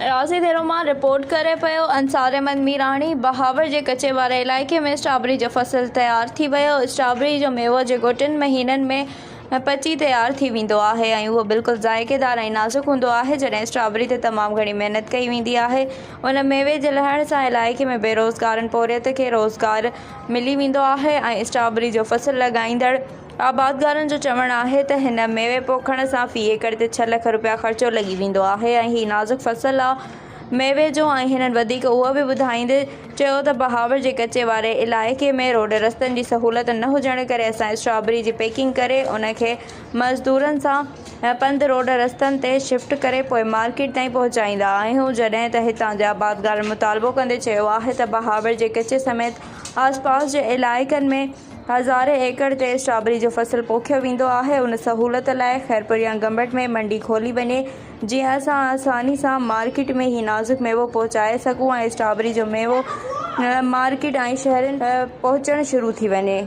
राज़ी देरोमा रिपोर्ट करे पियो। अंसार अहमद मीराणी बहावर जे कचे वारे इलाइक़े में स्ट्रॉबेरी जो फसल तैयार थी वियो। स्ट्रॉबेरी जो मेवो जेको 3 महीननि में पची तैयार थी वेंदो आहे ऐं उहो बिल्कुलु ज़ाइक़ेदार ऐं नाज़ुक हूंदो आहे। जॾहिं स्ट्रॉबेरी ते तमामु घणी महिनत कई वेंदी आहे, उन मेवे जे लहण सां इलाइक़े में बेरोज़गारनि पोरियत खे रोज़गार मिली वेंदो आहे ऐं स्ट्रॉबेरी जो फसल लॻाईंदड़ आबादगारनि जो चवणु आहे त हिन मेवे पोखण सां फ़ी एकड़ ते 6 लख रुपया ख़र्चो लॻी वेंदो आहे ऐं हीअ नाज़ुक फसल आहे मेवे जो ऐं हिननि वधीक उहो बि ॿुधाईंदे चयो त बहावर जे कचे वारे इलाइक़े में रोड रस्तनि जी सहूलियत न हुजण करे असां स्ट्रॉबेरी जी पैकिंग करे उनखे मज़दूरनि सां पंधु रोड रस्तनि ते शिफ्ट करे पोइ मार्केट ताईं पहुचाईंदा आहियूं। जॾहिं त हितां जा आबादगार मुतालबो कंदे चयो आहे त बहावर जे कचे समेत आसपास जे इलाइक़नि में हज़ारे एकड़ ते स्ट्रॉबेरी जो फसल पोखियो वेंदो आहे। उन सहूलियत लाइ खैरपुर या गंबट में मंडी खोली वञे जीअं असां आसानी सां मार्केट में ही नाज़ुक मेवो पहुचाए सघूं ऐं स्ट्रॉबेरी जो मेवो मार्केट ऐं शहरनि पहुचणु शुरू थी वञे।